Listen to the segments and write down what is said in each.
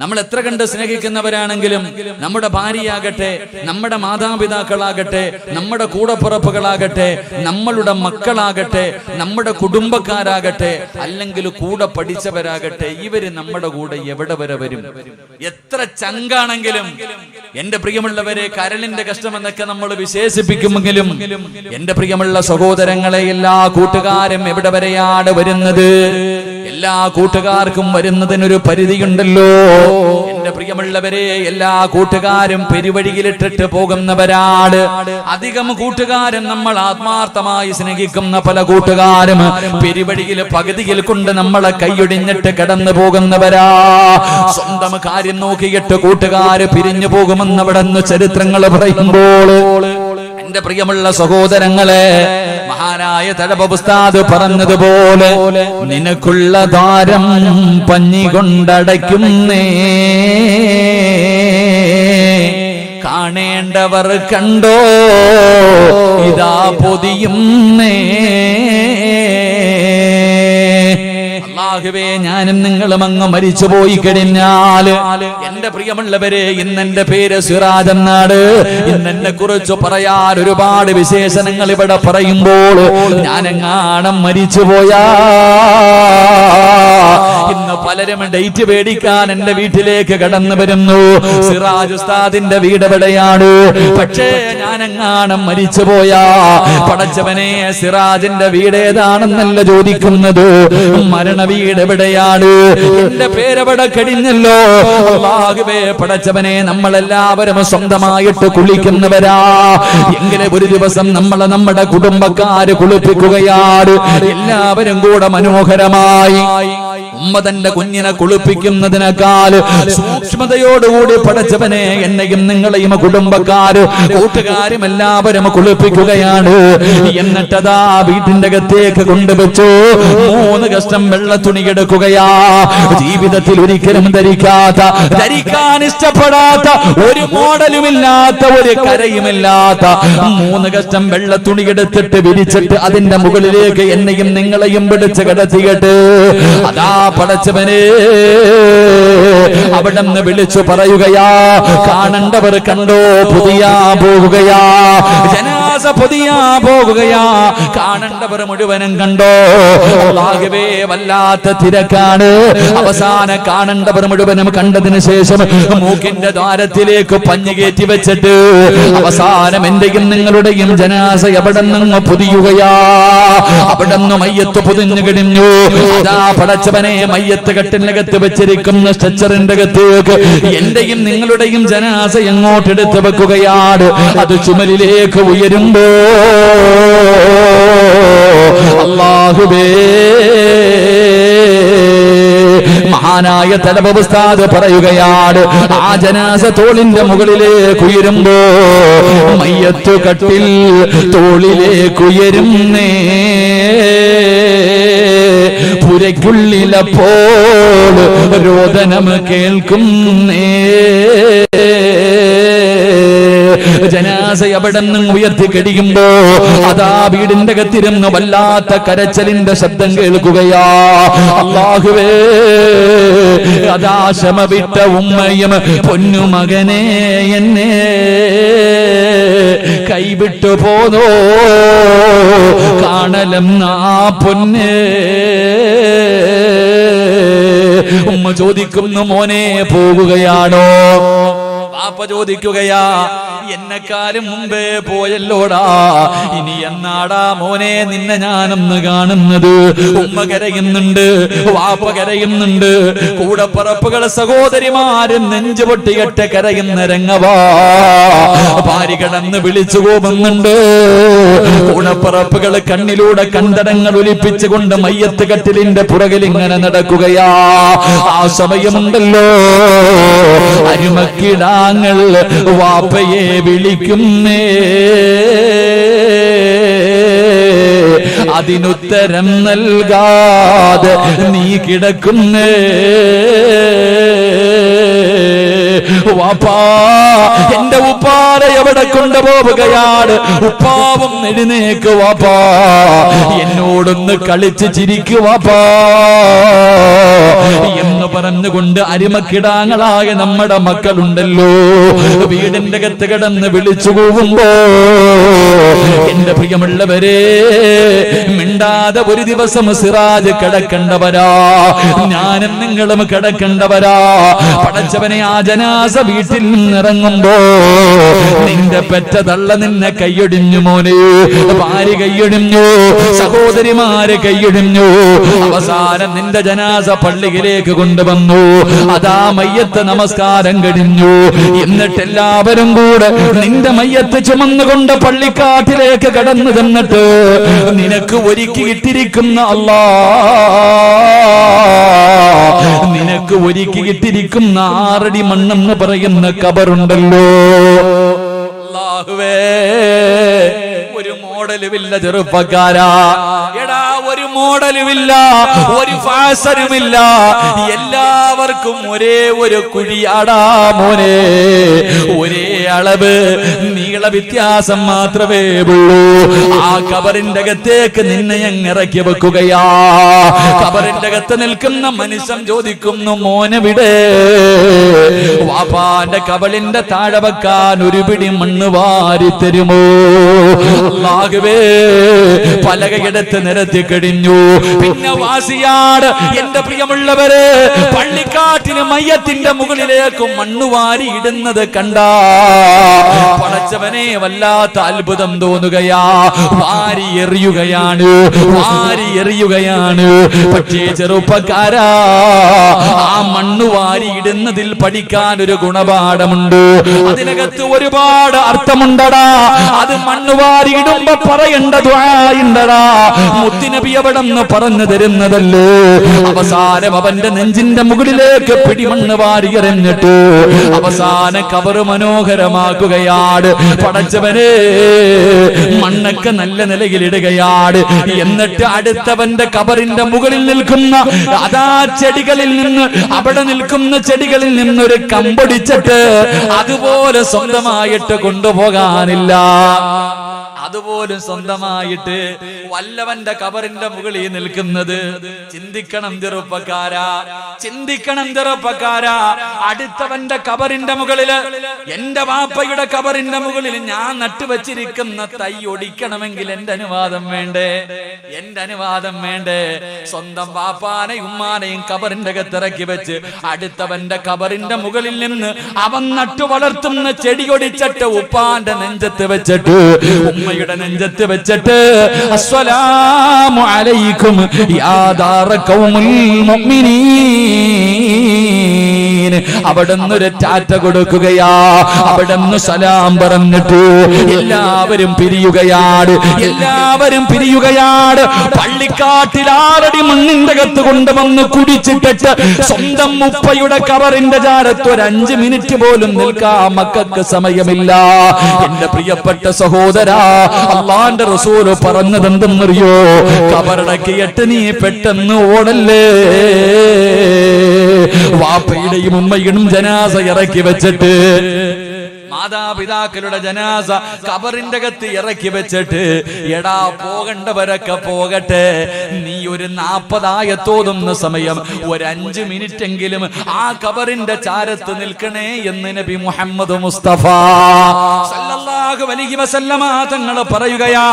നമ്മൾ എത്ര കണ്ട് സ്നേഹിക്കുന്നവരാണെങ്കിലും നമ്മുടെ ഭാര്യയാകട്ടെ, നമ്മുടെ മാതാപിതാക്കളാകട്ടെ, നമ്മുടെ കൂടപ്പുറപ്പുകളാകട്ടെ, നമ്മളുടെ മക്കളാകട്ടെ, നമ്മുടെ കുടുംബക്കാരാകട്ടെ, അല്ലെങ്കിൽ കൂടെ പഠിച്ചവരാകട്ടെ, ഇവര് നമ്മുടെ കൂടെ എവിടെ വരെ വരും? എത്ര ചങ്കാണെങ്കിലും, എന്റെ പ്രിയമുള്ളവരെ, കരളിന്റെ കഷ്ടമെന്നൊക്കെ നമ്മൾ വിശേഷിപ്പിക്കുമെങ്കിലും എന്റെ പ്രിയമുള്ള സഹോദരങ്ങളെ, എല്ലാ കൂട്ടുകാരും എവിടെ വരെയാണ് വരുന്നത്? എല്ലാ കൂട്ടുകാർക്കും വരുന്നതിനൊരു പരിധിയുണ്ടല്ലോ. എന്റെ പ്രിയമുള്ളവരെ, എല്ലാ കൂട്ടുകാരും പെരുവഴിയിലിട്ടിട്ട് പോകുന്നവരാണ്. അധികം കൂട്ടുകാരും നമ്മൾ ആത്മാർത്ഥമായി സ്നേഹിക്കുന്ന പല കൂട്ടുകാരും പെരുവഴിയിൽ പകുതിയിൽ കൊണ്ട് നമ്മളെ കൈയൊടിഞ്ഞിട്ട് കടന്നു പോകുന്നവരാ. സ്വന്തം കാര്യം നോക്കിയിട്ട് കൂട്ടുകാര് പിരിഞ്ഞു പോകുമെന്ന് അവിടെ നിന്ന് ചരിത്രങ്ങൾ പറയുമ്പോൾ, എന്റെ പ്രിയമുള്ള സഹോദരങ്ങളെ, മഹാനായ തഴവ ഉസ്താദ് പറഞ്ഞതുപോലെ, നിനക്കുള്ള ദ്വാരം പഞ്ഞി കൊണ്ടടയ്ക്കുന്നേ, കാണേണ്ടവർ കണ്ടോ ഇതാ പൊതിയുന്നേ. അല്ലാഹുവേ, ഞാനും നിങ്ങളും അങ്ങ് മരിച്ചു പോയി കഴിഞ്ഞാൽ, എന്റെ പ്രിയമുള്ളവരെ, ഇന്നെന്റെ പേര് സിറാജ് എന്നാണ്. ഇന്നെന്നെ കുറിച്ച് പറയാൻ ഒരുപാട് വിശേഷണങ്ങൾ ഇവിടെ പറയുമ്പോൾ, ഞാനെങ്ങാണം മരിച്ചു പോയാ ഇന്ന് പലരും ഡേറ്റ് മേടിക്കാൻ എന്റെ വീട്ടിലേക്ക് കടന്നു വരുന്നു. സിറാജ് ഉസ്താദിന്റെ വീട് എവിടെയാണ്? പക്ഷേ ഞാനെങ്ങാണം മരിച്ചു പോയാ, പടച്ചവനെ, സിറാജിന്റെ വീട് ഏതാണെന്നല്ല ചോദിക്കുന്നത്, മരണ വീട് എവിടെയാണ്? എന്റെ പേരെവിടെ കഴിഞ്ഞല്ലോ. അല്ലാഹുവേ, പടച്ചവനെ, നമ്മളെല്ലാവരും സ്വന്തമായിട്ട് കുളിക്കുന്നവരാ. എങ്കിലും ഒരു ദിവസം നമ്മുടെ കുടുംബക്കാര് കുളിപ്പിക്കുകയാണ്. എല്ലാവരും കൂടെ മനോഹരമായി ഉമ്മ തന്റെ കുഞ്ഞിനെ കുളിപ്പിക്കുന്നതിനേക്കാൾ സൂക്ഷ്മതയോടുകൂടി പടച്ചവനെ എന്നെയും നിങ്ങളെയും കുടുംബക്കാര് കൂട്ടുകാരും എല്ലാവരും കുളിപ്പിക്കുകയാണ്. എന്നിട്ടതാ വീട്ടിന്റെ അകത്തേക്ക് കൊണ്ടുവച്ചു 3 കഷ്ടം വെള്ള തുണി എടുക്കുകയാ. ജീവിതത്തിൽ ഒരിക്കലും ധരിക്കാൻ ഇഷ്ടപ്പെടാത്ത, ഒരു മോഡലുമില്ലാത്ത, ഒരു കരയുമില്ലാത്ത 3 കഷ്ടം വെള്ള തുണി എടുത്തിട്ട് വിരിച്ചിട്ട് അതിന്റെ മുകളിലേക്ക് എന്നെയും നിങ്ങളെയും പിടിച്ച് കിടത്തിയിട്ട് അതാ പടച്ചവനെ അവിടെ നിന്ന് വിളിച്ചു പറയുകയാ, കാണണ്ടവർ കണ്ടോ പൊതിയാ പോകുകയാ, ജനാസ പൊതിയാ പോകുകയാ, കാണണ്ടവർ മുഴുവനും കണ്ടോ. അല്ലാഹുവേ, വല്ലാത്ത തിരക്കാണ്. അവസാനം കാണണ്ടവർ മുഴുവനും കണ്ടതിന് ശേഷം മൂക്കിന്റെ ദ്വാരത്തിലേക്ക് പഞ്ഞു കയറ്റി വെച്ചിട്ട് അവസാനം എന്റെയും നിങ്ങളുടെയും ജനാസ എവിടെ നിന്ന് പൊതിയുകയാ. അവിടെ നിന്ന് മയ്യത്ത് പൊതിഞ്ഞു കഴിഞ്ഞു. അതാ പടച്ചവനെ, മയ്യത്ത് കെട്ടിനകത്ത് വെച്ചിരിക്കുന്ന സ്ട്രെച്ചറിന്റെ അകത്തേക്ക് എന്റെയും നിങ്ങളുടെയും ജനാസ എങ്ങോട്ടെടുത്ത് വെക്കുകയാണ്. അത് ചുമലിലേക്ക് ഉയരുമ്പോ അല്ലാഹുവേ, മഹാനായ തഴവ ഉസ്താദ് പറയുകയാണ്, ആ ജനാസ തോളിന്റെ മുകളിലേക്ക് ഉയരുമ്പോ മയ്യത്ത് കട്ടിൽ തോളിലേക്കുയരുന്നേ. പുരയ്ക്കുള്ളിലപ്പോൾ രോദനം കേൾക്കുന്നേ. ജനാസ എവിടെ നിന്നും ഉയർത്തി കഴിയുമ്പോ അതാ വീടിന്റെ അകത്തിരുന്ന് വല്ലാത്ത കരച്ചലിന്റെ ശബ്ദം കേൾക്കുകയാ. അല്ലാഹുവേ, അതാ ക്ഷമ വിട്ട ഉമ്മയും പൊന്നുമകനെ എന്നെ കൈവിട്ടു പോന്നോ, കാണലം ആ പൊന്നെ. ഉമ്മ ചോദിക്കുന്നു, മോനെ പോകുകയാണോ? വാപ്പ ചോദിക്കുകയാ, എന്നെക്കാലും മുമ്പേ പോയല്ലോടാ, ഇനി എന്നാടാ മോനെ നിന്നെ ഞാനൊന്ന് കാണുന്നത്? ഉമ്മ കരയുന്നുണ്ട്, വാപ്പ കരയുന്നുണ്ട്, കൂടപ്പറപ്പുകൾ സഹോദരിമാരും നെഞ്ചു പൊട്ടികെട്ട് കരയുന്ന രംഗവാ. ഭാര്യ കിടന്ന് വിളിച്ചു പോകുന്നുണ്ട്. കൂടപ്പറപ്പുകൾ കണ്ണിലൂടെ കണ്ടടങ്ങൾ ഒലിപ്പിച്ചുകൊണ്ട് മയ്യത്ത് കട്ടിലിന്റെ പുറകിൽ ഇങ്ങനെ നടക്കുകയാ. ആ സമയമുണ്ടല്ലോ, അരുമക്കിടാങ്ങൾ വാപ്പയെ വിളിക്കുന്നേ. അതിനുത്തരം നൽകാതെ നീ കിടക്കുന്നേ. വാപ്പാ, എന്റെ ഉപ്പാടെ അവിടെ കൊണ്ടുപോവുകയാണ്. ഉപ്പാവും എഴുന്നേക്ക് വാപ്പാ, എന്നോടൊന്ന് കളിച്ച് ചിരിക്കു വാപ്പാ എന്ന് പറഞ്ഞുകൊണ്ട് അരിമക്കിടാങ്ങളായ നമ്മുടെ മക്കളുണ്ടല്ലോ, വീടിന്റെ അകത്ത് കിടന്ന് വിളിച്ചു പോകുമ്പോ എന്റെ പ്രിയമുള്ളവരെ, മിണ്ടാതെ ഒരു ദിവസം സിറാജ് കിടക്കണ്ടവരാ, ഞാനും നിങ്ങളും കിടക്കണ്ടവരാ. പടച്ചവനെ, ആ ജനാസ വീട്ടിൽ നിന്നിറങ്ങുമ്പോ നിന്റെ പെറ്റ തള്ള നിന്നെ കൈയൊടിഞ്ഞു മോനെ, ഭാര്യ കൈയൊടിഞ്ഞു, സഹോദരിമാര് കൈയൊടിഞ്ഞു. അവസാനം നിന്റെ ജനാസ പള്ളിയിലേക്ക് കൊണ്ടുവന്നു. അതാ മയ്യത്ത് നമസ്കാരം കഴിഞ്ഞു. എന്നിട്ട് എല്ലാവരും കൂടെ നിന്റെ മയ്യത്ത് ചുമന്നുകൊണ്ട് പള്ളിക്കാട്ടിലേക്ക് കടന്നു ചെന്നിട്ട് നിനക്ക് ഒരുക്കിയിട്ടിരിക്കുന്ന അല്ലാ, നിനക്ക് ഒരുക്കിയിട്ടിരിക്കുന്ന 6 അടി മണ്ണെന്ന് പറയുന്ന കബറുണ്ടല്ലോ, അല്ലാഹുവേ, ഒരു മോഡലുമില്ല ചെറുപ്പക്കാരാ. എടാ, ഒരു മോഡലുമില്ല, ഒരു ഫാഷനുമില്ല, എല്ലാവർക്കും ഒരേ ഒരു കുഴിയാടാ മോനെ, ഒരേ അളവ് നീള വ്യത്യാസം മാത്രമേ ഉള്ളൂ. ആ കബറിന്റെ അകത്തേക്ക് നിന്നെ ഇറക്കി വെക്കുകയാ. കബറിന്റെ അകത്ത് നിൽക്കുന്ന മനുഷ്യൻ ചോദിക്കുന്നു, മോനെവിടെ? വാപ്പാന്റെ കബളിന്റെ താഴെ വെക്കാൻ ഒരു പിടി മണ്ണ് വാരി തരുമോ? അല്ലാഹുവേ, പലകയെടുത്ത് നിരത്തി കഴിഞ്ഞു. പിന്നെ വാസിയാട്, എന്റെ പ്രിയമുള്ളവരെ, പള്ളിക്കാട്ടിന് മയ്യത്തിന്റെ മുകളിലേക്ക് മണ്ണ് വാരി ഇടുന്നത് കണ്ടാ പടച്ചവനെ വല്ലാത്ത അത്ഭുതം തോന്നുകയാ. വാരി എറിയുകയാണ്, വാരി എറിയുകയാണ്. പക്ഷേ ചെറുപ്പക്കാരാ, ആ മണ്ണ് വാരി ഇടുന്നതിൽ പഠിക്കാൻ ഒരു ഗുണപാഠമുണ്ട്. അതിനകത്ത് ഒരുപാട് അർത്ഥമുണ്ടടാ. അത് മണ്ണ് വാരി ഇടുമ്പോ പറയേണ്ട ദുആയുണ്ടടാ. മുത്തുനബി അവിടെ നിന്ന് പറഞ്ഞു തരുന്നതല്ലേ. അവസാനം അവന്റെ നെഞ്ചിന്റെ മുകളിലേക്ക് പിടിമണ്ണ് വാരി എറിഞ്ഞിട്ട് അവസാന കബറ് മനോഹരമാക്കുകയാണ്. പടച്ചവനെ, മണ്ണൊക്കെ നല്ല നിലയിലിടുകയാണ്. എന്നിട്ട് അടുത്തവന്റെ കബറിന്റെ മുകളിൽ നിൽക്കുന്ന അതാ ചെടികളിൽ നിന്ന്, അവിടെ നിൽക്കുന്ന ചെടികളിൽ നിന്നൊരു കമ്പൊടിച്ചിട്ട് അതുപോലെ സ്വന്തമായിട്ട് കൊണ്ടുപോകാനില്ല. അതുപോലും സ്വന്തമായിട്ട് വല്ലവന്റെ കബറിന്റെ മുകളിൽ നിൽക്കുന്നത്. ചിന്തിക്കണം ചെറുപ്പക്കാരാ, ചിന്തിക്കണം ചെറുപ്പക്കാരാ. അടുത്തവന്റെ കബറിന്റെ മുകളില്, എന്റെ വാപ്പയുടെ കബറിന്റെ മുകളിൽ ഞാൻ നട്ടുവച്ചിരിക്കുന്ന തൈ ഒടിക്കണമെങ്കിൽ എന്റെ അനുവാദം വേണ്ടേ? എന്റെ അനുവാദം വേണ്ടേ? സ്വന്തം വാപ്പാനെയും ഉമ്മാനെയും കബറിന്റെ അകത്തിറക്കി വെച്ച് അടുത്തവന്റെ കബറിന്റെ മുകളിൽ നിന്ന് അവൻ നട്ടു വളർത്തുന്ന ചെടി ഒടിച്ചിട്ട് ഉപ്പാന്റെ നെഞ്ചത്ത് വെച്ചിട്ട് ഉമ്മയുടെ നെഞ്ചത്ത് വെച്ചിട്ട് അസ്സലാമു അലൈക്കും യാ ദാറ ഖൗമുൽ മുഅ്മിനീൻ, അവിടുന്ന് ഒരു ടാറ്റ കൊടുക്കുകയാ. അവിടുന്ന് സലാം പറഞ്ഞിട്ട് എല്ലാവരും പിരിയുകയാണ്, എല്ലാവരും പിരിയുകയാണ്. പള്ളിക്കാട്ടിൽ 6 അടി മണ്ണിന്റെ അകത്ത് കൊണ്ടുവന്ന് കുടിച്ചിട്ടിട്ട് സ്വന്തം ഉപ്പയുടെ കബറിന്റെ ചാരത്ത് ഒരു 5 മിനിറ്റ് പോലും നിൽക്കാൻ മക്കൾക്ക് സമയമില്ല. എന്റെ പ്രിയപ്പെട്ട സഹോദരാ, അല്ലാഹുവിന്റെ റസൂല് പറഞ്ഞത് എന്തെന്നറിയോ? കബറടക്കിയിട്ട് നീ പെട്ടെന്ന് ഓടല്ലേ. വാപ്പയുടെയും ഉമ്മയുടെയും ജനാസ ഇറക്കി വെച്ചിട്ട്, മാതാപിതാക്കളുടെ ജനാസ കബറിന്റെ അകത്ത് ഇറക്കി വെച്ചിട്ട്, എടാ പോകേണ്ടവരൊക്കെ പോകട്ടെ, നീ ഒരു 40 ആയത്തോതുന്ന സമയം ഒരു 5 മിനിറ്റ് എങ്കിലും ആ കബറിന്റെ ചാരത്ത് നിൽക്കണേ എന്ന് നബി മുഹമ്മദ് മുസ്തഫ സല്ലല്ലാഹു അലൈഹി വസല്ലമ തങ്ങൾ പറയുകയാ.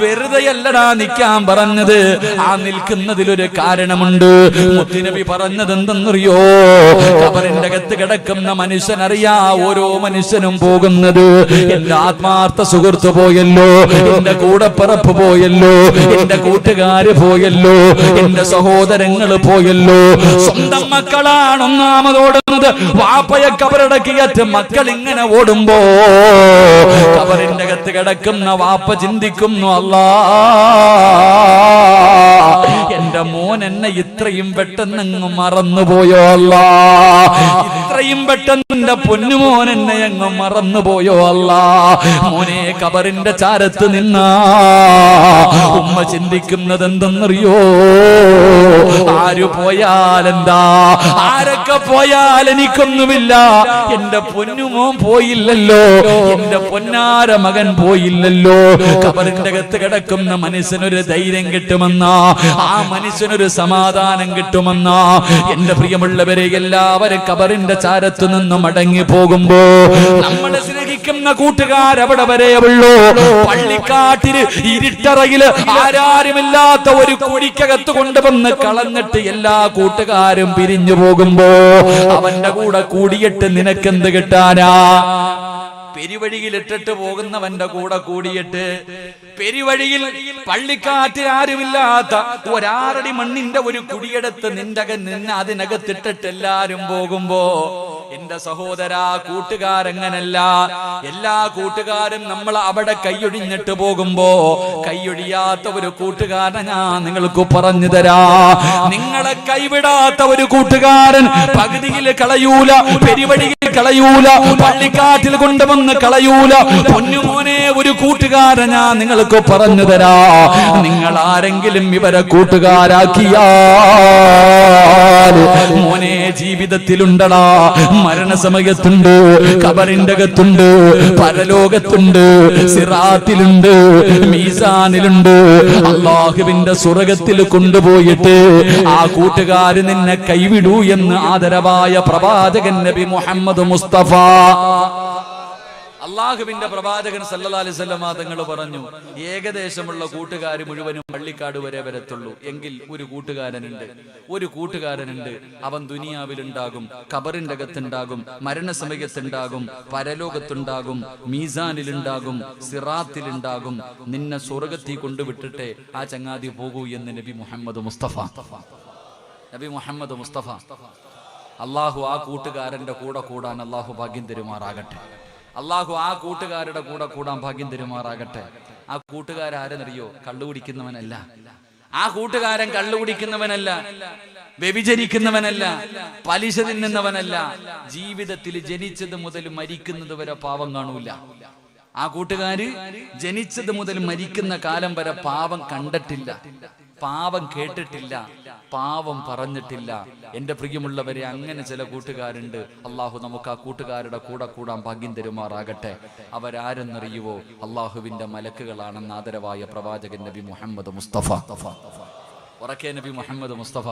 വെറുതെയല്ലടാ നിൽക്കാൻ പറഞ്ഞത്, ആ നിൽക്കുന്നതിലൊരു കാരണമുണ്ട്. മുത്തുനബി പറഞ്ഞത് എന്തെന്നറിയോ? കബറിന്റെ അകത്ത് കിടക്കുന്ന മനുഷ്യനറിയാ ഓരോ മനുഷ്യനും പോകുന്നത്. എന്റെ ആത്മാർത്ഥ സുഹൃത്ത് പോയല്ലോ, എന്റെ കൂടപ്പിറപ്പ് പോയല്ലോ, എന്റെ കൂട്ടുകാര് പോയല്ലോ, എന്റെ സഹോദരങ്ങൾ പോയല്ലോ. സ്വന്തം മക്കളാണ് ഒന്നാമതോടുന്നത്. വാപ്പയെ കബറടക്കിയറ്റ് മക്കൾ ഇങ്ങനെ ഓടുമ്പോ കബറിന്റെ അകത്ത് കിടക്കുന്ന വാപ്പ ചിന്തിക്കുന്നു, അല്ലാ, എന്റെ മോൻ എന്നെ ഇത്രയും പെട്ടെന്ന് മറന്നുപോയോ അല്ലാ, ഇത്ര എത്രയും പെട്ടെന്ന് എന്റെ പൊന്നുമോൻ എന്നെ അങ്ങ് മറന്നുപോയോ അല്ലാ. മോനെ ഖബറിന്റെ ചാരത്ത് നിന്നാ ഉമ്മ ചിന്തിക്കുന്നത് എന്തെന്നറിയോ? ആര് പോയാലെന്താ, ആരൊക്കെ പോയാൽ എനിക്കൊന്നുമില്ല, എന്റെ പൊന്നുമോൻ പോയില്ലല്ലോ, എന്റെ പൊന്നാര മകൻ പോയില്ലല്ലോ. ഖബറിന്റെ അകത്ത് കിടക്കുന്ന മനുഷ്യനൊരു ധൈര്യം കിട്ടുമെന്നാ, ആ മനുഷ്യനൊരു സമാധാനം കിട്ടുമെന്നാ. എന്റെ പ്രിയമുള്ളവരെ, എല്ലാവരും ഖബറിന്റെ ചാരത്ത് നിന്ന് മടങ്ങി പോകുമ്പോ നമ്മളെ സ്നേഹിക്കുന്ന കൂട്ടുകാരവിടെ വരെ ഉള്ളൂ. പള്ളിക്കാട്ടില് ഇരുട്ടറയില് ആരാരുമില്ലാത്ത ഒരു കുഴിക്കകത്ത് കൊണ്ടുവന്ന് കളഞ്ഞിട്ട് എല്ലാ കൂട്ടുകാരും പിരിഞ്ഞു പോകുമ്പോ അവന്റെ കൂടെ കൂടിയിട്ട് നിനക്കെന്ത് കിട്ടാനാ? പെരുവഴിയിൽ ഇട്ടിട്ട് പോകുന്നവന്റെ കൂടെ കൂടിയിട്ട് പെരുവഴിയിൽ പള്ളിക്കാറ്റ് ആരുമില്ലാത്ത ഒരാറടി മണ്ണിന്റെ ഒരു കുടിയെടുത്ത് നിന്നെ അതിനകത്തിട്ടിട്ട് എല്ലാരും പോകുമ്പോ എന്റെ സഹോദരാ, കൂട്ടുകാരെങ്ങനല്ല. എല്ലാ കൂട്ടുകാരും നമ്മൾ അവിടെ കൈയൊഴിഞ്ഞിട്ട് പോകുമ്പോ കൈയൊഴിയാത്ത ഒരു കൂട്ടുകാരനെ ഞാൻ നിങ്ങൾക്ക് പറഞ്ഞു തരാ. നിങ്ങളെ കൈവിടാത്ത ഒരു കൂട്ടുകാരൻ പകുതിയിൽ കളയൂല, പെരുവഴിയിൽ കളയൂല, പള്ളിക്കാട്ടിൽ കൊണ്ടുവന്ന് കളയൂല. പൊന്നുമോനെ, ഒരു കൂട്ടുകാരൻ ഞാൻ നിങ്ങൾക്ക് പറഞ്ഞു തരാ. നിങ്ങൾ ആരെങ്കിലും ഇവരെ കൂട്ടുകാരാക്കിയാൽ മോനെ ജീവിതത്തിലുണ്ടടാ, മരണസമയത്തുണ്ട്, ഖബറിന്റെ അകത്തുണ്ട്, പരലോകത്തുണ്ട്, സിറാത്തിലുണ്ട്, മീസാനിലുണ്ട്. അല്ലാഹുവിന്റെ സ്വർഗ്ഗത്തിൽ കൊണ്ടുപോയിട്ട് ആ കൂട്ടുകാര് നിന്നെ കൈവിടൂ എന്ന് ആദരവായ പ്രവാചകൻ നബി മുഹമ്മദ് മുസ്തഫ, അള്ളാഹുവിന്റെ പ്രവാചകൻ സല്ലല്ലാഹു അലൈഹി വസല്ലം തങ്ങൾ പറഞ്ഞു, ഏകദേശമുള്ള കൂട്ടുകാർ മുഴുവനും പള്ളിക്കാട് വരെ വരത്തുള്ളൂ. എങ്കിൽ ഒരു കൂട്ടുകാരനുണ്ട്, അവൻ ദുനിയാവിലുണ്ടാകും, ഖബറിന്റെ അകത്തുണ്ടാകും, മരണസമയത്തുണ്ടാകും, പരലോകത്തുണ്ടാകും, മീസാനിലുണ്ടാകും, സിറാത്തിലുണ്ടാകും. നിന്നെ സ്വർഗ്ഗത്തിൽ കൊണ്ടുവിട്ടിട്ടേ ആ ചങ്ങാതി പോകൂ എന്ന് നബി മുഹമ്മദ് മുസ്തഫ. അള്ളാഹു ആ കൂട്ടുകാരന്റെ കൂടെ കൂടാൻ അള്ളാഹു ഭാഗ്യം തരുമാറാകട്ടെ. അള്ളാഹു ആ കൂട്ടുകാരുടെ കൂടെ കൂടാൻ ഭാഗ്യം തരുമാറാകട്ടെ. ആ കൂട്ടുകാരെന്നറിയോ? കള്ളുകുടിക്കുന്നവനല്ല. ആ കൂട്ടുകാരൻ കള്ളുകുടിക്കുന്നവനല്ല, വ്യഭിചരിക്കുന്നവനല്ല, പലിശ തിന്നുന്നവനല്ല. ജീവിതത്തിൽ ജനിച്ചത് മുതൽ മരിക്കുന്നത് വരെ പാവം കാണൂല. ആ കൂട്ടുകാര് ജനിച്ചത് മുതൽ മരിക്കുന്ന കാലം വരെ പാവം കണ്ടിട്ടില്ല, പാവം കേട്ടിട്ടില്ല, പാവം പറഞ്ഞിട്ടില്ല. എന്റെ പ്രിയമുള്ളവരെ, അങ്ങനെ ചില കൂട്ടുകാരുണ്ട്. അള്ളാഹു നമുക്ക് ആ കൂട്ടുകാരുടെ കൂടെ കൂടാൻ ഭാഗ്യം തരുമാറാകട്ടെ. അവരാരെന്നറിയുവോ? അള്ളാഹുവിന്റെ മലക്കുകളാണെന്ന് ആദരവായ പ്രവാചകൻ നബി മുഹമ്മദ് മുസ്തഫ. ഉറക്കെ നബി മുഹമ്മദ് മുസ്തഫ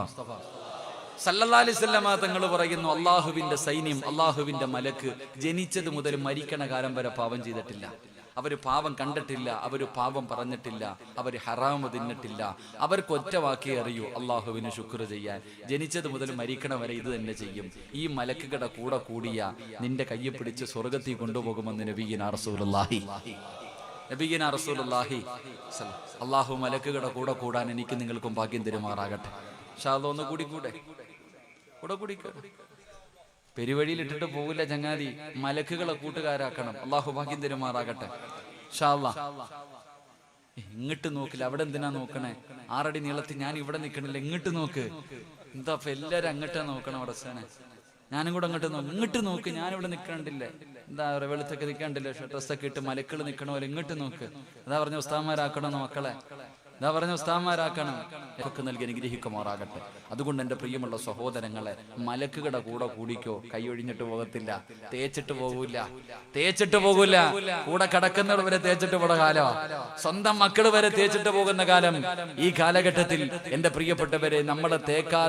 സല്ലല്ലാഹു അലൈഹി വസല്ലം തങ്ങൾ പറയുന്നു, അള്ളാഹുവിന്റെ സൈന്യം, അള്ളാഹുവിന്റെ മലക്ക് ജനിച്ചത് മുതൽ മരിക്കണ കാലം വരെ പാവം ചെയ്തിട്ടില്ല. അവര് പാവം കണ്ടിട്ടില്ല, അവര് പാവം പറഞ്ഞിട്ടില്ല, അവര് ഹറാമ് തിന്നിട്ടില്ല. അവർക്ക് ഒറ്റ വാക്കേ അറിയൂ, അള്ളാഹുവിന് ശുക്ർ ചെയ്യാൻ. ജനിച്ചത് മുതൽ മരിക്കണ വരെ ഇത് തന്നെ ചെയ്യും. ഈ മലക്കുകളുടെ കൂടെ കൂടിയ നിന്റെ കയ്യെ പിടിച്ച് സ്വർഗ്ഗത്തിൽ കൊണ്ടുപോകുമെന്ന് നബിയിനാ റസൂലുള്ളാഹി. അള്ളാഹു മലക്കുകളുടെ കൂടെ കൂടാൻ എനിക്ക് നിങ്ങൾക്കും ഭാഗ്യം തരുമാറാകട്ടെ. ഇൻഷാല്ലാഹ് ഒന്ന് കൂടെ പെരുവഴിയിൽ ഇട്ടിട്ട് പോകില്ല ചങ്ങാതി, മലക്കുകളെ കൂട്ടുകാരാക്കണം. അള്ളാഹു ഭാഗ്യം തരുമാറാകട്ടെ. ഇൻഷാല്ലാഹ് ഇങ്ങോട്ട് നോക്കില്ല, അവിടെ എന്തിനാ നോക്കണേ? 6 അടി നീളത്തിൽ ഞാൻ ഇവിടെ നിൽക്കണില്ല, ഇങ്ങോട്ട് നോക്ക്. എന്താ എല്ലാരും അങ്ങോട്ടാ നോക്കണം? അവിടെ ഞാനും കൂടെ അങ്ങോട്ട് നോക്കും. ഇങ്ങോട്ട് നോക്ക്, ഞാനിവിടെ നിൽക്കണ്ടില്ലേ? എന്താ വെളുത്തൊക്കെ നിൽക്കണ്ടില്ലേ? ഡ്രസ്സൊക്കെ ഇട്ട് മലക്കൾ നിൽക്കണ പോലെ ഇങ്ങോട്ട് നോക്ക്. അതാ പറഞ്ഞ ഉസ്താദ്മാരാക്കണമെന്ന് മക്കളെ, ഇതാ പറഞ്ഞ ഉസ്താദ്മാരാക്കണം. ഒക്കെ നൽകി അനുഗ്രഹിക്കുമാറാകട്ടെ. അതുകൊണ്ട് എൻ്റെ പ്രിയമുള്ള സഹോദരങ്ങളെ, മലക്കുകളുടെ കൂടെ കൂടിക്കോ. കൈയൊഴിഞ്ഞിട്ട് പോകത്തില്ല, തേച്ചിട്ട് പോകൂല. കൂടെ കിടക്കുന്നവർ വരെ തേച്ചിട്ട് പോണ കാലം, സ്വന്തം മക്കൾ വരെ തേച്ചിട്ട് പോകുന്ന കാലം. ഈ കാലഘട്ടത്തിൽ എൻ്റെ പ്രിയപ്പെട്ടവരെ, നമ്മളെ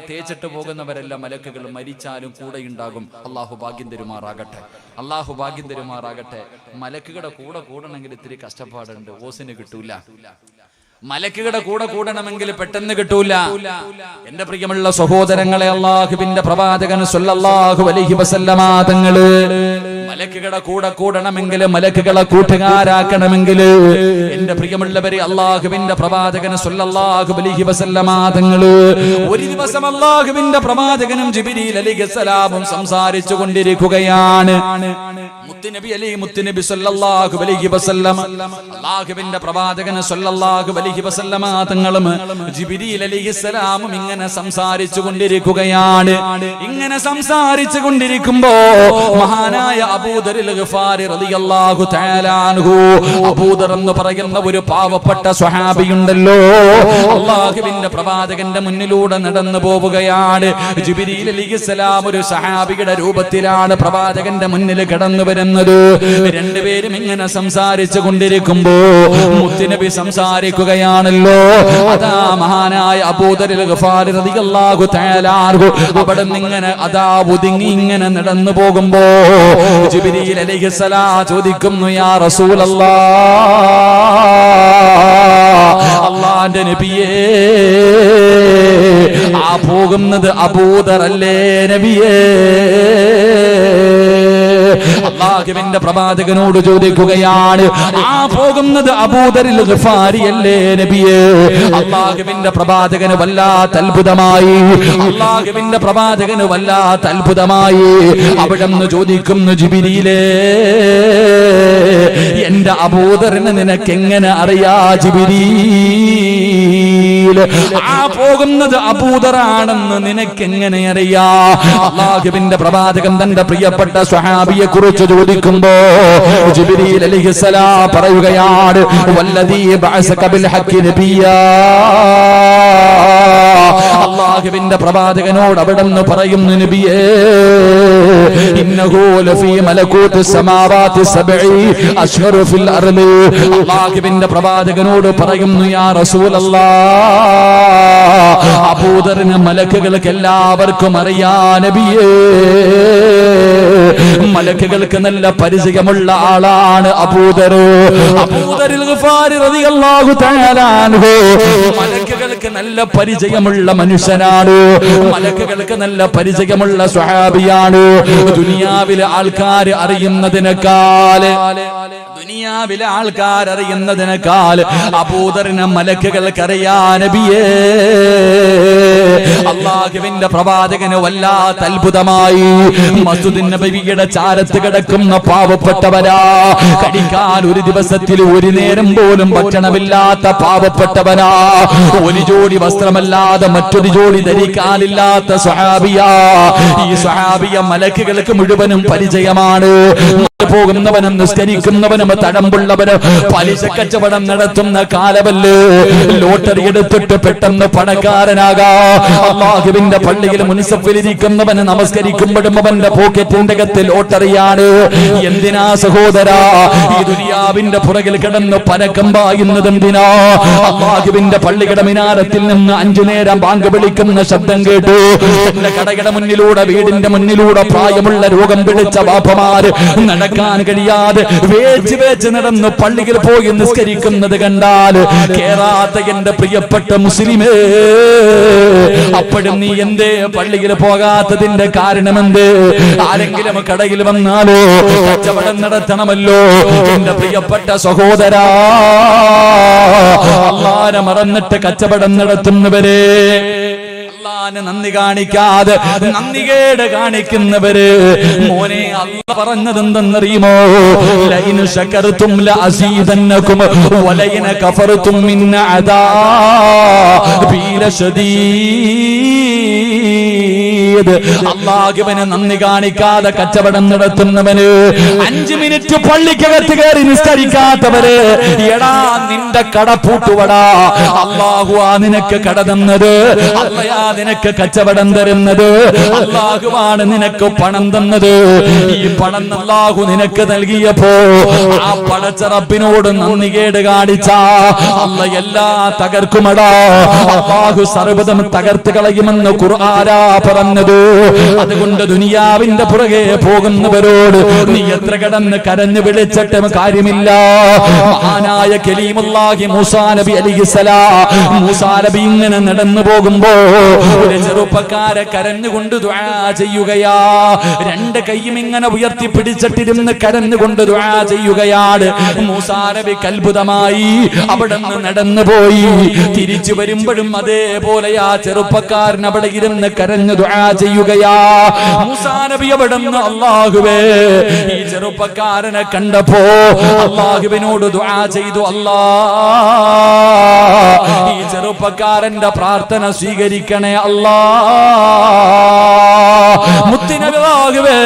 തേച്ചിട്ട് പോകുന്നവരെല്ലാം മലക്കുകൾ മരിച്ചാലും കൂടെ ഉണ്ടാകും. അള്ളാഹു ഭാഗ്യം തരുമാറാകട്ടെ. മലക്കുകളുടെ കൂടെ കൂടണമെങ്കിൽ ഇത്തിരി കഷ്ടപ്പാടുണ്ട്, ഓസിന് കിട്ടൂല. മലക്കുകളുടെ കൂടെ കൂടണമെങ്കിൽ പെട്ടെന്ന് കിട്ടൂല. എന്റെ പ്രിയമുള്ള സഹോദരങ്ങളെ, അല്ലാഹുവിന്റെ പ്രവാചകൻ സല്ലല്ലാഹു അലൈഹി വസല്ലമ തങ്ങള് മലക്കുകളുടെ കൂടെ കൂടണമെങ്കിൽ, മലക്കുകളെ കൂട്ടുകാരാക്കണമെങ്കിൽ, എന്റെ പ്രിയമുള്ളവരെ, അല്ലാഹുവിന്റെ പ്രവാചകൻ സല്ലല്ലാഹു അലൈഹി വസല്ലമ തങ്ങള് ഒരു ദിവസം അല്ലാഹുവിന്റെ പ്രവാചകനും ജിബ്രീൽ അലൈഹിസ്സലാമും സംസാരിച്ചു കൊണ്ടിരിക്കുകയാണ്. മുത്തുനബി സല്ലല്ലാഹു അലൈഹി വസല്ലം അല്ലാഹുവിന്റെ പ്രവാചകൻ സല്ലല്ലാഹു അലൈഹി വസല്ലമ തങ്ങളും ജിബ്രീൽ അലൈഹിസ്സലാമും ഇങ്ങനെ സംസാരിച്ചു കൊണ്ടിരിക്കുകയാണ്. ഇങ്ങനെ സംസാരിച്ചു കൊണ്ടിരിക്കുമ്പോ മഹാനായ അബൂദറിൽ ഗഫാരി റളിയല്ലാഹു തആല അൻഹു, അബൂദർ എന്ന് പറയുന്ന ഒരു പാവപ്പെട്ട സ്വഹാബിയുണ്ടല്ലോ, അല്ലാഹുവിന്റെ പ്രവാചകന്റെ മുന്നിലൂടെ നടന്നു പോവുകയാണ്. ജിബ്രീൽ അലൈഹിസ്സലാം ഒരു സഹാബിയുടെ രൂപത്തിലാണ് പ്രവാചകന്റെ മുന്നിൽ കടന്നു വരുന്നത്. രണ്ടുപേരും ഇങ്ങനെ സംസാരിച്ചു കൊണ്ടിരിക്കുമ്പോ മുത്തുനബി സംസാരിക്കുകയാണല്ലോ. അതാ മഹാനായ അബൂദറിൽ ഗഫാരി റളിയല്ലാഹു തആല അൻഹു അവിടെ ഇങ്ങനെ അതാ ഒതുങ്ങി ഇങ്ങനെ നടന്നു പോകുമ്പോ ജിബ്രീൽ അലൈഹിസ്സലാം ചോദിക്കുന്നു, യാ റസൂലല്ലാഹ്, അല്ലാഹുവിന്റെ നബിയേ, ആ പോകുന്നത് അബൂദർ അല്ലേ നബിയേ? അല്ലാഹുവിന്റെ പ്രവാചകനോട് ചോദിക്കുകയാണ്, ആ പോകുന്നത് അബൂദറിൽ ഗഫാരി അല്ലേ നബിയേ? അല്ലാഹുവിന്റെ പ്രവാചകന് വല്ലാത്ത അത്ഭുതമായി, അല്ലാഹുവിന്റെ പ്രവാചകന് വല്ലാത്ത അത്ഭുതമായി. അവിടെന്ന് ചോദിക്കുന്നു, ജിബ്രീലേ, എന്റെ അബൂദറിനെ നിനക്ക് എങ്ങനെ അറിയാ ജിബ്രീൽ? ആ പോകുന്നത് അബൂദറാണെന്ന് നിനക്ക് എങ്ങനെ അറിയാ? അല്ലാഹുവിന്റെ പ്രവാചകൻ തന്റെ പ്രിയപ്പെട്ട സ്വഹാബിയെ കുറിച്ച് ചോദിക്കുമ്പോ ജിബ്രീൽ അലൈഹിസ്സലാം പറയുകയാണ്, വല്ലദീ ബഅസക ബിൽ ഹഖ് നബിയാ. അല്ലാഹുവിന്റെ പ്രവാചകനോട് അവിടെന്ന് പറയുന്നു, നബിയേ, ഇന്നഹു ലഫീ മലകൂതി സമാവാതി സബ്ഇ അശ്ഹറു ഫിൽ അർളി. അല്ലാഹുവിന്റെ പ്രവാചകനോട് പറയുന്നു, യാ റസൂലല്ലാഹ്, അബൂദറിനെ മലക്കുകൾക്ക് എല്ലാവർക്കും അറിയാ നബിയേ. മലക്കുകൾക്ക് നല്ല പരിചയമുള്ള ആളാണ് അബൂദർ. അബൂദറിൽ ഗഫാരി റളിയല്ലാഹു തആല അൻഹു മലക്കുകൾക്ക് നല്ല പരിചയമുള്ള മനുഷ്യനാണ്. മലക്കുകൾക്ക് നല്ല പരിചയമുള്ള സ്വഹാബിയാണ്. ദുനിയാവിലെ ആൾക്കാർ അറിയുന്നതിനേക്കാൾ അബൂദറിനെ മലക്കുകൾക്ക് അറിയാ നബിയേ. അല്ലാഹുവിന്റെ പ്രവാചകന് വല്ലാത്ത അത്ഭുതമായി. മസ്ജിദുൻ നബവിയുടെ ചാരത്ത് കിടക്കുന്ന പാവപ്പെട്ടവരാ, കഴിക്കാൻ ഒരു ദിവസത്തിൽ ഒരു നേരം പോലും ഭക്ഷണമില്ലാത്ത പാവപ്പെട്ടവനാ, ഒരു ജോഡി വസ്ത്രമല്ലാതെ മറ്റൊരു ജോഡി ധരിക്കാനില്ലാത്ത സ്വഹാബിയാ. ഈ സ്വഹാബിയ മലക്കുകൾക്ക് മുഴുവനും പരിചയമാണ്. പോകുന്നവനും നിസ്കരിക്കുന്നവനും തടമ്പുള്ളവനും പലിശ കച്ചവടം നടത്തുന്ന കാലമല്ലേ. ലോട്ടറി എടുത്തിട്ട് പെട്ടെന്ന് പണക്കാരനാകാ. അല്ലാഹുവിന്റെ പള്ളിയിൽ മുനിസിപ്പലിരിക്കുന്നവന് നമസ്കരിക്കുമ്പോഴും അവന്റെ പോക്കറ്റിന്റെ അകത്ത് ലോട്ടറിയാണ്. എന്തിനാ സഹോദരാ ഈ ദുനിയാവിന്റെ പുറകിൽ കിടന്ന് പരക്കം പായുന്നത് എന്തിനാ? അല്ലാഹുവിന്റെ പള്ളിയുടെ മിനാരത്തിൽ നിന്ന് 5 നേരം ബാങ്ക് വിളിക്കുന്ന ശബ്ദം കേട്ടു. എന്റെ കടയുടെ മുന്നിലൂടെ, വീടിന്റെ മുന്നിലൂടെ പ്രായമുള്ള രോഗം പിടിച്ച ബാപ്പമാര് നടക്കാൻ കഴിയാതെ വേച്ച് നടന്ന് പള്ളിയിൽ പോയി നിസ്കരിക്കുന്നത് കണ്ടാൽ കേറാത്ത എന്റെ പ്രിയപ്പെട്ട മുസ്ലിമേ, അപ്പോഴും നീ എന്തേ പള്ളിയിൽ പോകാത്തതിന്റെ കാരണമെന്ത്? ആരെങ്കിലും കടയിൽ വന്നാലോ കച്ചവടം നടത്തണമല്ലോ. എന്റെ പ്രിയപ്പെട്ട സഹോദരാ, അല്ലാഹുവിനെ മറന്നിട്ട് കച്ചവടം നടത്തുന്നവരെ, അല്ലാഹുവിനെ നന്ദി കാണിക്കാതെ നന്ദികേട് കാണിക്കുന്നവര്, മോനെ അല്ലാഹു പറഞ്ഞത് എന്തെന്നറിയുമോ? ലഇൻ ശകർതും ലഅസീദന്നകും വലഇൻ കഫർതും മിൻ അദാബി ലശദീദ്. അല്ലാഹുവിനെ നന്ദി കാണിക്കാതെ കച്ചവടം നടത്തുന്നവന്, 5 മിനിറ്റ് പള്ളിക്കകത്ത് കയറി നിസ്കരിക്കാത്തവര്, എടാ നിന്റെ കട പൂട്ടുവടാ. അല്ലാഹുവാ നിനക്ക് കട തന്നത്, അല്ലാഹുവാ നിനക്ക് കച്ചവടം തരുന്നത്, അല്ലാഹുവാണ് നിനക്ക് പണം തന്നത്. ഈ പണം അല്ലാഹു നിനക്ക് നൽകിയപ്പോ ആ പടച്ച റബ്ബിനോട് നന്ദികേട് കാണിച്ച അല്ലാഹു എല്ലാം തകർക്കുമടാ. അല്ലാഹു സർവ്വതും തകർത്ത് കളയുമെന്ന് ഖുർആനാ പറഞ്ഞത്. അതുകൊണ്ട് ദുനിയാവിന്റെ പുറകെ പോകുന്നവരോട് നീ എത്ര കടന്ന് കരഞ്ഞു വിളിച്ചിട്ടും കാര്യമില്ല. മഹാനായ കലീമുല്ലാഹി മൂസാ നബി അലൈഹിസ്സലാം, മൂസാ നബി ഇങ്ങനെ നടന്നു പോകുമ്പോ ഒരു ചെറുപ്പക്കാരെ കരഞ്ഞുകൊണ്ട് ദുആ ചെയ്യുകയാ. 2 കൈയും ഇങ്ങനെ ഉയർത്തി പിടിച്ചിട്ടിരുന്ന് കരഞ്ഞുകൊണ്ട് ദുആ ചെയ്യുകയാണ്. മൂസാ നബി അത്ഭുതമായി അവിടെ നിന്ന് നടന്നുപോയി. തിരിച്ചു വരുമ്പോഴും അതേപോലെ ആ ചെറുപ്പക്കാരൻ അവിടെ ഇരുന്ന് കരഞ്ഞു ദുആ ചെയ്യുകയാ. മൂസാ നബി അവിടുന്ന് അല്ലാഹുവേ ഈ ചെറുപ്പക്കാരനെ കണ്ടപ്പോ അല്ലാഹുവിനോട് ദുആ ചെയ്തു, അല്ലാഹ് ഈ ചെറുപ്പക്കാരന്റെ പ്രാർത്ഥന സ്വീകരിക്കണേ അല്ലാഹ്. മുത്തുനബിയാകവേ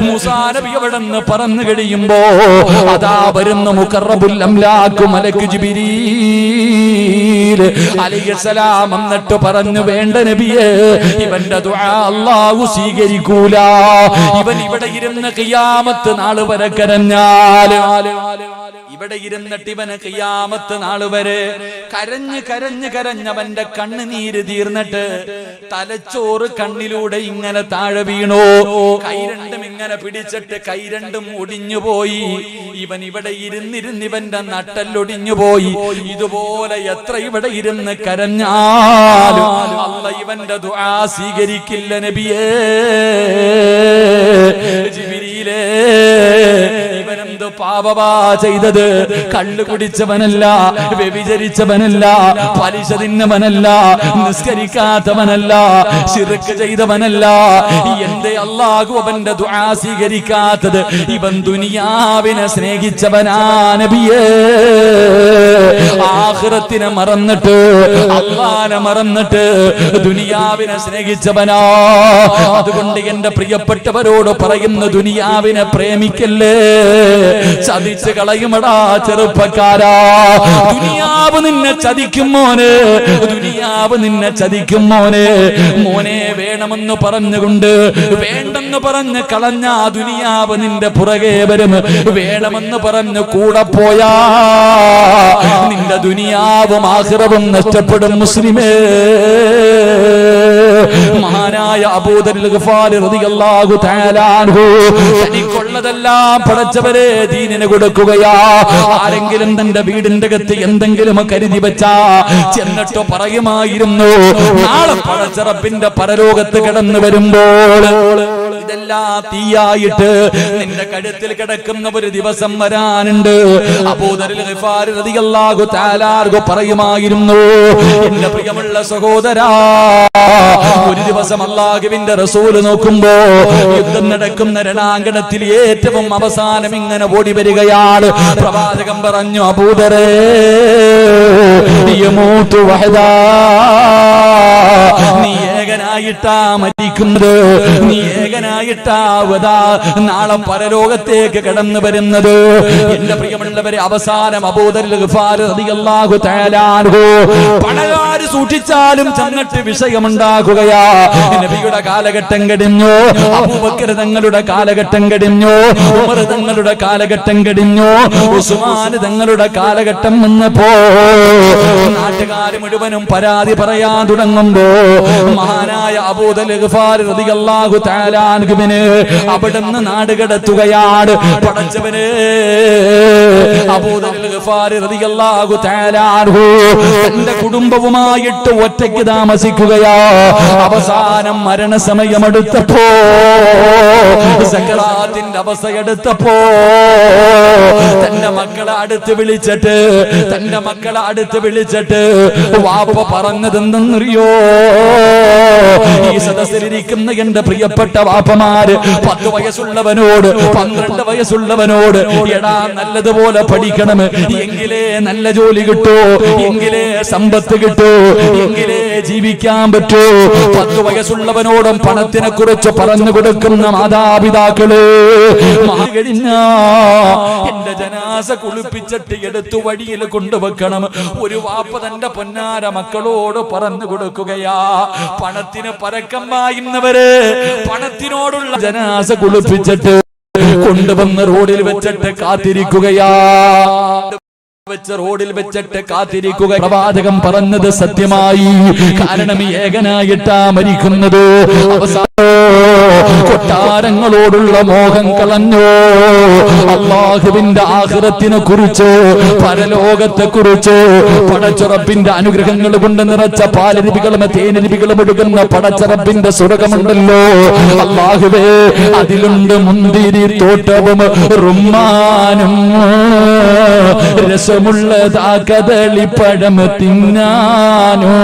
മൂസാ നബി അവിടുന്ന് പറന്നു കഴിയുമ്പോ അതാ വരുന്ന മുഖറബുൽ അംലാഖ് മലക്ക് ജിബ്രീൽ അലൈഹിസ്സലാം എന്നിട്ട് പറഞ്ഞു, വേണ്ട നബിയേ, ഇവന്റെ ദുആ അല്ലാഹു സ്വീകരിക്കൂല. ഇവൻ ഇവിടെ ഇരുന്ന് ഖിയാമത്ത് നാൾ വരെ കരഞ്ഞാൽ, ഇവിടെ ഇരുന്നിട്ട് ഇവന് ഖിയാമത്ത് നാൾ വരെ കരഞ്ഞ് കരഞ്ഞ് കരഞ്ഞവന്റെ കണ്ണുനീര് തീർന്നിട്ട് തലച്ചോറ് കണ്ണിലൂടെ ഇങ്ങനെ താഴെ വീണു. കൈ രണ്ടും ഇങ്ങനെ പിടിച്ചിട്ട് കൈ രണ്ടും ഒടിഞ്ഞുപോയി. ഇവൻ ഇവിടെ ഇരുന്നിരുന്ന് ഇവന്റെ നട്ടല്ലൊടിഞ്ഞുപോയി. ഇതുപോലെ എത്ര ഇവിടെ ഇരുന്ന് കരഞ്ഞാലും അല്ലാഹ് ഇവന്റെ ദുആ സ്വീകരിക്കില്ല നബിയേ. ജിബ്രീലേ, ഇവനെന്ത് പാപമാ ചെയ്തത്? കള്ളു കുടിച്ചവനല്ല, വ്യഭിചരിച്ചവനല്ല, പലിശ തിന്നവനല്ല, നിസ്കരിക്കാത്തവനല്ല, ശിർക്ക് ചെയ്തവനല്ല. എന്തേ അല്ലാഹു അവന്റെ ദുആ സ്വീകരിക്കാത്തത്? ഇവൻ ദുനിയാവിനെ സ്നേഹിച്ചവനാ നബിയേ. ആഖിറത്തിനെ മറന്നിട്ട്, അല്ലാഹനെ മറന്നിട്ട് ദുനിയാവിനെ സ്നേഹിച്ചവനാ. അതുകൊണ്ട് എന്റെ പ്രിയപ്പെട്ടവരോട് പറയുന്നു, ദുനിയാവിനെ പ്രേമിക്കല്ലേ, ചതിച്ച് കളയുമടാ ചെറുപ്പക്കാരാ. ദുനിയാവ് നിന്നെ ചതിക്കും മോനെ, ദുനിയാവ് നിന്നെ ചതിക്കും മോനെ. മോനെ വേണമെന്ന് പറഞ്ഞുകൊണ്ട് വേണ്ടെന്ന് പറഞ്ഞ് കളഞ്ഞ ദുനിയാവ് നിന്റെ പുറകെ വരും. വേണമെന്ന് പറഞ്ഞ് കൂടെ പോയാ നിന്റെ ദുനിയാവും ആഖിറവും നഷ്ടപ്പെടും മുസ്ലിമേ. മഹാനായ അബൂദർ ഗഫാരി റളിയല്ലാഹു തആല അൻഹു തനിക്കുള്ളതെല്ലാം പടച്ചവരെ ദീനിനെ കൊടുക്കുകയാ. ആരെങ്കിലും തന്റെ വീടിന്റെ അകത്ത് എന്തെങ്കിലും കരുതി വെച്ചാ ചെന്നിട്ട് പറയുമായിരുന്നു, നാളെ പടച്ചറപ്പിന്റെ പരലോകത്ത് കിടന്നു വരുമ്പോൾ ഇതെല്ലാം തീയായിട്ട് നിന്റെ കഴുത്തിൽ കിടക്കുന്ന ഒരു ദിവസം വരാനുണ്ട്. അബൂദർ ഗഫാരി റളിയല്ലാഹു തആല അൻഹു പറയുമായിരുന്നു, എന്റെ പ്രിയമുള്ള സഹോദരാ, ഒരു ദിവസം അല്ലാഹുവിന്റെ റസൂല് നോക്കുമ്പോ യുദ്ധം നടക്കുന്ന രണാങ്കണത്തിൽ ഏറ്റവും അവസാനം ഇങ്ങനെ ഓടി വരികയാണ്. പ്രവാചകൻ പറഞ്ഞു, അബൂദരേ, യമൂതു വഹദാ, നീ ഏകനായിട്ടാ മരിക്കുന്നത്, നീ ഏകനായിട്ടാ നാളെ പരലോകത്തേക്ക് കടന്നു വരുന്നത്. എന്റെ പ്രിയമുള്ളവരെ, അവസാനം അബൂദർ ഗഫാരി റളിയല്ലാഹു തആല അൻഹു പണകാര് സൂക്ഷിച്ചാലും ചെന്നിട്ട് വിഷയമുണ്ടാകുകയാ. നബിയുടെ കാലഘട്ടം കഴിഞ്ഞു, അബൂബക്കർ തങ്ങളുടെ കാലഘട്ടം കഴിഞ്ഞു, ഉമർ തങ്ങളുടെ കാലഘട്ടം കഴിഞ്ഞു, ഉസ്മാൻ തങ്ങളുടെ കാലഘട്ടം വന്നപ്പോ നാട്ടുകാര് മുഴുവനും പരാതി പറയാൻ തുടങ്ങുമ്പോ മഹാനായ അബൂദർ ഗഫാരി റളിയല്ലാഹു തആല അൻഹുവിനെ അവിടുന്ന് നാട് കടത്തുകയാണ്. പടച്ചവനെ, അബൂദർ ഗഫാരി റളിയല്ലാഹു തആല അൻഹു തന്റെ കുടുംബവുമായിട്ട് ഒറ്റയ്ക്ക് താമസിക്കുകയാ. അവസാനം മരണസമയമെടുത്തപ്പോ, സക്കറാത്തിന്റെ അവസ്ഥയെടുത്തപ്പോ തന്റെ മക്കളെ അടുത്ത് വിളിച്ചിട്ട് വാപ്പ പറഞ്ഞതെന്തെന്നറിയോ? ഈ സദസ്സിലിരിക്കുന്ന എന്റെ പ്രിയപ്പെട്ട വാപ്പമാര് 10 വയസ്സുള്ളവനോട് 12 വയസ്സുള്ളവനോട്, എടാ നല്ലതുപോലെ പഠിക്കണം, എങ്കിലേ നല്ല ജോലി കിട്ടൂ, എങ്കിലേ സമ്പത്ത് കിട്ടൂ, എങ്കിലേ ജീവിക്കാൻ പറ്റൂ. 10 വയസ്സുള്ളവനോടും പണത്തിനെ കുറിച്ച് പറഞ്ഞു കൊടുക്കുന്ന മാതാപിതാക്കള് കഴിഞ്ഞ എന്റെ ജനാസ കുളിപ്പിച്ചിട്ട് എടുത്തു വഴിയിൽ കൊണ്ടുവെക്കണം. ഒരു വാപ്പ തന്റെ പൊന്നാര മക്കളോട് പറഞ്ഞു കൊടുക്കുകയാ. പണത്തിന് പരക്കം പായുന്നവര് പണത്തിനോടുള്ള ജനാസ കുളിപ്പിച്ചിട്ട് കൊണ്ടുവന്ന് റോഡിൽ വെച്ചിട്ട് കാത്തിരിക്കുകയാ. റോഡിൽ വെച്ചിട്ട് കാത്തിരിക്കുക. പ്രവാചകൻ പറഞ്ഞത് സത്യമായി. കാരണം ഏകനായിട്ടാ മരിക്കുന്നത്. അവസാനം കൊട്ടാരങ്ങളോടുള്ള മോഹം കളഞ്ഞു. അല്ലാഹുവിന്റെ ആഖിറത്തിനെ കുറിച്ച്, പരലോകത്തെ കുറിച്ച്, പടച്ചുറപ്പിന്റെ അനുഗ്രഹങ്ങൾ കൊണ്ട് നിറച്ച പാലരുവികളും തേനരുവികളും ഒഴുകുന്ന പടച്ചുറപ്പിന്റെ സ്വർഗമുണ്ടല്ലോ അല്ലാഹുവേ, അതിലുണ്ട് മുന്തിരി തോട്ടവും റുമ്മാനും രസമുള്ളതാ കദളിപ്പഴം തിന്നാനോ.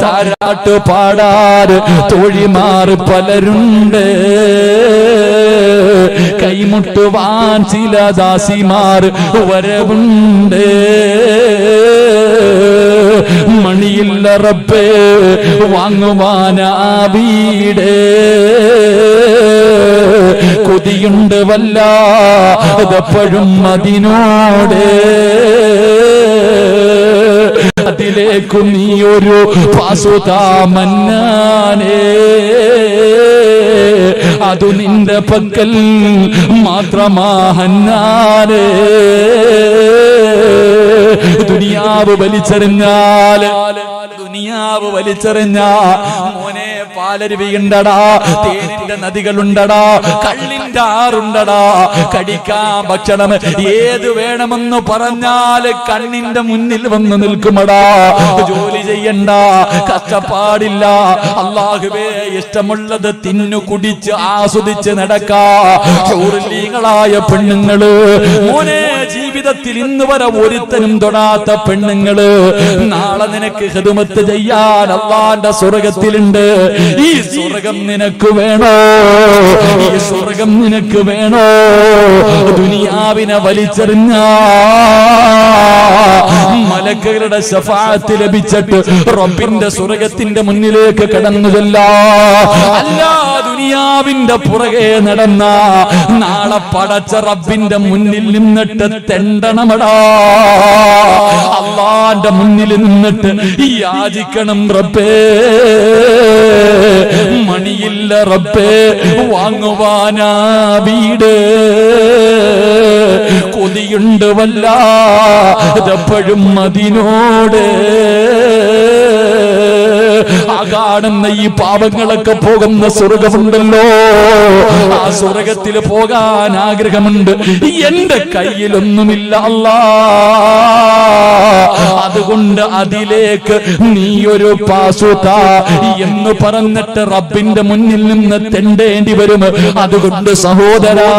താരാട്ട് പാടാറ് തോഴിമാർ പലരുണ്ട്, കൈമുട്ടുവാൻ ചില ദാസിമാർ വരവുണ്ട്. മണിയില്ല റബ്ബേ വാങ്ങുവാനാ വീട്, കൊതിയുണ്ട് വല്ലാതെപ്പോഴും അതിനോട്. അതിലേക്കു നീയൊരു പാസുതാമന്നാനേ, അതു നിന്റെ പക്കൽ മാത്രമാഹന്നാനേ. ദുനിയാവ് വലിച്ചെറിഞ്ഞാൽ മോനെ പാലരുവിയുണ്ടടാ, തേനിന്റെ നദികളുണ്ടടാ, കള്ളിന്റെ ആറുണ്ടടാ, കടിക്കാൻ ഭക്ഷണം ഏത് വേണമെന്ന് പറഞ്ഞാൽ കണ്ണിന്റെ മുന്നിൽ വന്ന് നിൽക്കുമടാ. ജോലി ചെയ്യണ്ട, കഷ്ടപ്പാടില്ല, അല്ലാഹുവേ ഇഷ്ടമുള്ളത് തിന്നു കുടിച്ച് ആസ്വദിച്ച് നടക്കാ. ഹൂറുലീങ്ങളായ പെണ്ണുങ്ങള് മോനെ, ജീവിതത്തിൽ ഇന്ന് വരെ ഒരുത്തനും തൊടാത്ത പെണ്ണുങ്ങള് നാളെ നിനക്ക് ഖിദ്മത്ത് ചെയ്യാൻ അല്ലാഹുവിന്റെ സ്വർഗ്ഗത്തിലുണ്ട്. ഈ സ്വർഗ്ഗം നിനക്ക് വേണോ? ഈ സ്വർഗ്ഗം നിനക്ക് വേണോ? ദുനിയാവിനെ വലിച്ചെറിഞ്ഞ മലക്കുകളുടെ ശഫാഅത്ത് ലഭിച്ചിട്ട് റബ്ബിന്റെ സ്വർഗ്ഗത്തിന്റെ മുന്നിലേക്ക് കടന്നു ചെല്ലാ. അല്ല, ദുനിയാവിന്റെ പുറകെ നടന്ന നാളെ പടച്ച റബ്ബിന്റെ മുന്നിൽ നിന്നിട്ട് തെണ്ടണമടാ. അല്ലാഹുവിന്റെ മുന്നിൽ നിന്നിട്ട് യാചിക്കണം, റബ്ബേ മണിയില്ല റബ്ബേ വാങ്ങുവാനാ വീട്, കൊതിയുണ്ട് വല്ലാതെപ്പോഴും അതിനോട്. ആ കാണുന്ന ഈ പാപങ്ങളൊക്കെ പോകുന്ന സ്വർഗമുണ്ടല്ലോ, ആ സ്വർഗത്തിൽ പോകാൻ ആഗ്രഹമുണ്ട്. എന്റെ കയ്യിലൊന്നുമില്ല അല്ലാ, അതുകൊണ്ട് അതിലേക്ക് നീയൊരു പാസുത എന്ന് പറഞ്ഞിട്ട് റബ്ബിന്റെ മുന്നിൽ നിന്ന് തെണ്ടേണ്ടി വരും. അതുകൊണ്ട് സഹോദരാ,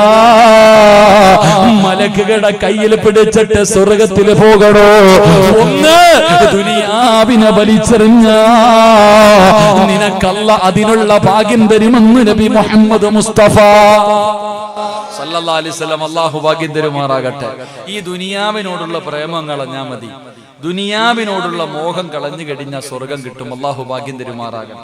മലക്കുകളുടെ കയ്യിൽ പിടിച്ചിട്ട് സ്വർഗത്തിൽ പോകണോ? ഒന്ന് ദുനിയാവിനെ വലിച്ചെറിഞ്ഞ നിനക്കല്ല അതിനുള്ള ഭാഗ്യം തരുമെന്ന് നബി മുഹമ്മദ് മുസ്തഫ സല്ലല്ലാഹു അലൈഹി വസല്ലം. അല്ലാഹു ഭാഗ്യം തരുമാറാകട്ടെ. ഈ ദുനിയാവിനോടുള്ള പ്രേമം കളഞ്ഞാ മതി, ദുനിയാവിനോടുള്ള മോഹം കളഞ്ഞു കഴിഞ്ഞാൽ സ്വർഗം കിട്ടും. അല്ലാഹു ഭാഗ്യം തരുമാറാകട്ടെ.